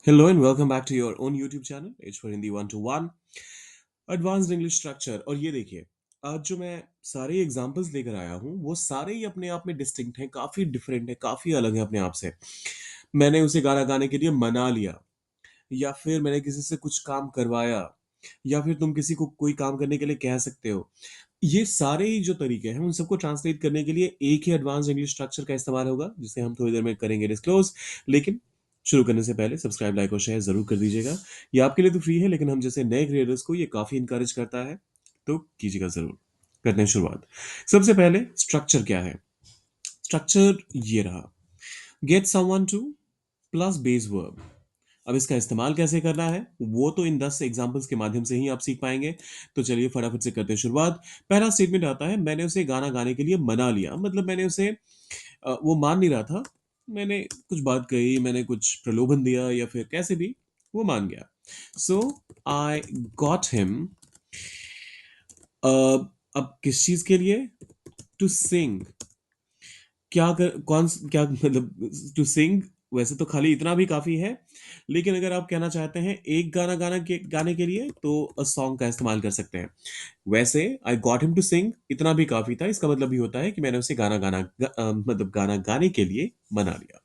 Hello and welcome back to your own YouTube channel. It's for Hindi 1 to 1 Advanced English Structure. और ये देखिए, आज जो मैं सारे एग्जांपल्स लेकर आया हूँ वो सारे ही अपने आप में डिस्टिंक्ट हैं, काफ़ी डिफरेंट है, काफ़ी अलग है अपने आप से। मैंने उसे गाना गाने के लिए मना लिया, या फिर मैंने किसी से कुछ काम करवाया, या फिर तुम किसी को कोई काम करने के लिए कह सकते हो। ये सारे ही जो तरीके हैं उन सबको ट्रांसलेट करने के लिए एक ही एडवांस इंग्लिश स्ट्रक्चर का इस्तेमाल होगा, जिसे हम थोड़ी देर में करेंगे डिस्क्लोज। लेकिन शुरू करने से पहले सब्सक्राइब, लाइक और शेयर जरूर कर दीजिएगा। ये आपके लिए तो फ्री है, लेकिन हम जैसे नए क्रिएटर्स को ये काफी इंकरेज करता है, तो कीजिएगा जरूर। करते हैं शुरुआत। सबसे पहले स्ट्रक्चर क्या है? स्ट्रक्चर ये रहा: get someone two plus base verb. अब इसका इस्तेमाल कैसे करना है वो तो इन 10 एग्जाम्पल्स के माध्यम से ही आप सीख पाएंगे। तो चलिए फटाफट से करते हैं शुरुआत। पहला स्टेटमेंट आता है, मैंने उसे गाना गाने के लिए मना लिया। मतलब मैंने उसे वो मान नहीं रहा था, मैंने कुछ बात कही, मैंने कुछ प्रलोभन दिया, या फिर कैसे भी वो मान गया। So I got him. अब किस चीज के लिए? To sing. क्या मतलब टू सिंग? वैसे तो खाली इतना भी काफी है, लेकिन अगर आप कहना चाहते हैं एक गाने के लिए, तो अ सॉन्ग का इस्तेमाल कर सकते हैं। वैसे I got him to sing इतना भी काफी था, इसका मतलब भी होता है कि मैंने उसे मतलब गाना गाने के लिए मना लिया।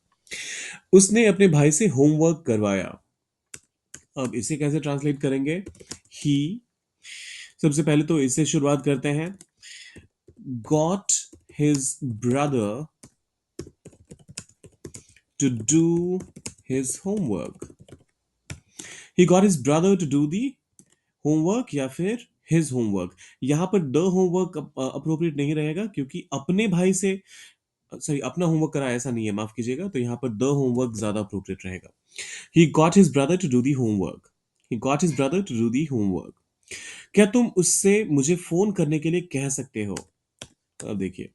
उसने अपने भाई से होमवर्क करवाया। अब इसे कैसे ट्रांसलेट करेंगे? ही। सबसे पहले तो इससे शुरुआत करते हैं। Got his brother to do his homework. He got his brother to do the homework या फिर his homework। यहाँ पर the homework अप्रोप्रिएट नहीं रहेगा, क्योंकि अपने भाई से, सॉरी, अपना होमवर्क करा ऐसा नहीं है, माफ कीजिएगा। तो यहाँ पर द होमवर्क ज्यादा अप्रोप्रिएट रहेगा। He got his brother to do the homework. He got his brother to do the homework. क्या तुम उससे मुझे फोन करने के लिए कह सकते हो? अब देखिए,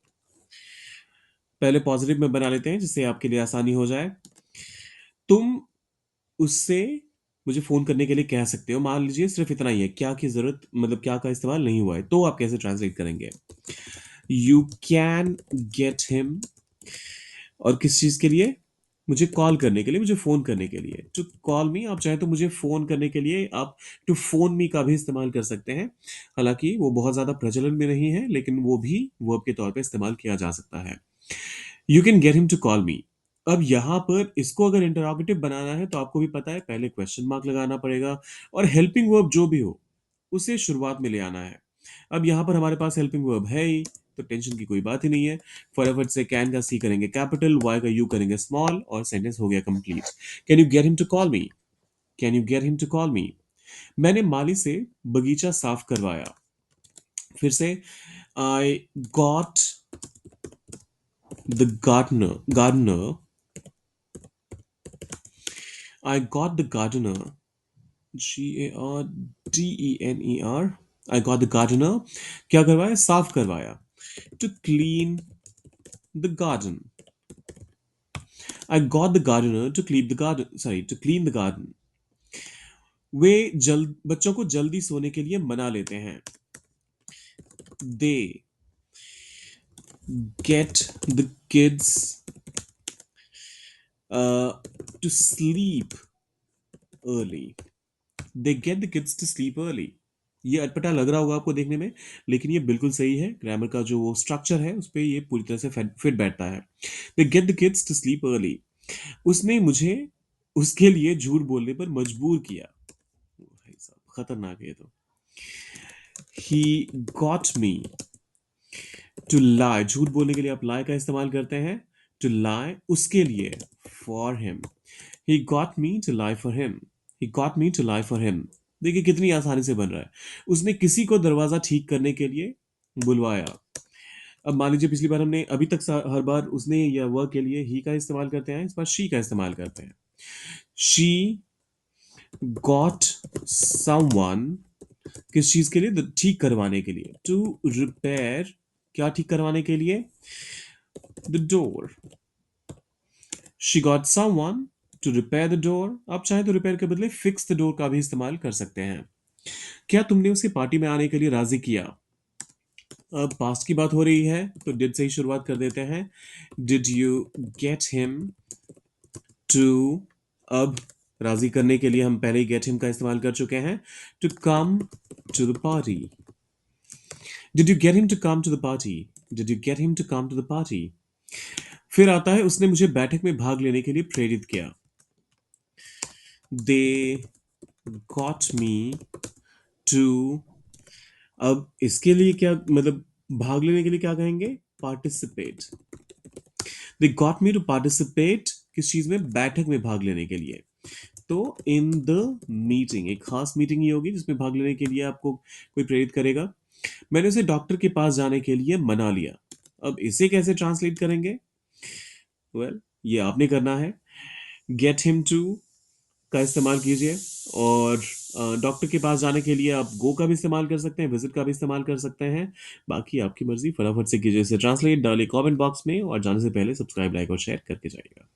पहले पॉजिटिव में बना लेते हैं जिससे आपके लिए आसानी हो जाए। तुम उससे मुझे फोन करने के लिए कह सकते हो, मान लीजिए सिर्फ इतना ही है, क्या की जरूरत, मतलब क्या का इस्तेमाल नहीं हुआ है, तो आप कैसे ट्रांसलेट करेंगे? You can get him. और किस चीज के लिए? मुझे कॉल करने के लिए, मुझे फोन करने के लिए। टू कॉल मी, आप चाहे तो मुझे फोन करने के लिए आप टू फोन मी का भी इस्तेमाल कर सकते हैं। हालांकि वो बहुत ज्यादा प्रचलन में नहीं है, लेकिन वो भी वर्ब के तौर पे इस्तेमाल किया जा सकता है। You can get him to call me. अब यहां पर इसको अगर इंटरोगेटिव बनाना है तो आपको भी पता है, पहले क्वेश्चन मार्क लगाना पड़ेगा, और हेल्पिंग वर्ब जो भी हो उसे शुरुआत में ले आना है। अब यहां पर हमारे पास हेल्पिंग वर्ब है ही, तो टेंशन की कोई बात ही नहीं है। फटाफट से कैन का सी करेंगे कैपिटल, वाई का यू करेंगे स्मॉल, और सेंटेंस हो गया complete. Can you get him to call me? Can you get him to call me? मैंने माली से बगीचा साफ करवाया। फिर से, I got the gardener. I got the gardener, GARDENER। I got the gardener. क्या करवाया? साफ करवाया। To clean the garden. I got the gardener to clean the garden. Sorry, to clean the garden. वे जल्द बच्चों को जल्दी सोने के लिए मना लेते हैं। They get the kids uh, to sleep early. They get the kids to sleep early. ये अटपटा लग रहा होगा आपको देखने में, लेकिन ये बिल्कुल सही है। ग्रामर का जो वो स्ट्रक्चर है उस पे ये पूरी तरह से फिट बैठता है। They get the kids to sleep early. उसने मुझे उसके लिए झूठ बोलने पर मजबूर किया। भाई साहब, खतरनाक है ये तो। He got me to lie। झूठ बोलने के लिए आप lie का इस्तेमाल करते हैं। To lie उसके लिए, for him। He got me to lie for him। He got me to lie for him। देखिए कितनी आसानी से बन रहा है। उसने किसी को दरवाजा ठीक करने के लिए बुलवाया। अब मान लीजिए, पिछली बार हमने अभी तक हर बार उसने या वह के लिए ही का इस्तेमाल करते हैं, इस बार शी का इस्तेमाल करते हैं। She got someone। किस चीज के लिए? ठीक करवाने के लिए। To repair. क्या ठीक करवाने के लिए? The door. She got someone to repair the door. आप चाहे तो रिपेयर के बदले फिक्स द डोर का भी इस्तेमाल कर सकते हैं। क्या तुमने उसे पार्टी में आने के लिए राजी किया? अब पास्ट की बात हो रही है, तो डिड से ही शुरुआत कर देते हैं। Did you get him to. अब राजी करने के लिए हम पहले ही गेट हिम का इस्तेमाल कर चुके हैं। To come to the party. Did you get him to come to the party? Did you get him to come to the party? फिर आता है उसने मुझे बैठक में भाग लेने के लिए प्रेरित किया। They got me to. अब इसके लिए क्या मतलब, भाग लेने के लिए क्या कहेंगे? Participate. They got me to participate किस चीज में? बैठक में भाग लेने के लिए। तो इन द मीटिंग, एक खास मीटिंग ही होगी जिसमें भाग लेने के लिए आपको कोई प्रेरित करेगा। मैंने उसे डॉक्टर के पास जाने के लिए मना लिया। अब इसे कैसे ट्रांसलेट करेंगे? ये आपने करना है। गेट हिम टू का इस्तेमाल कीजिए, और डॉक्टर के पास जाने के लिए आप गो का भी इस्तेमाल कर सकते हैं, विजिट का भी इस्तेमाल कर सकते हैं। बाकी आपकी मर्जी, फटाफट से कीजिए इसे ट्रांसलेट, डालिए कमेंट बॉक्स में, और जाने से पहले सब्सक्राइब, लाइक और शेयर करके जाइएगा।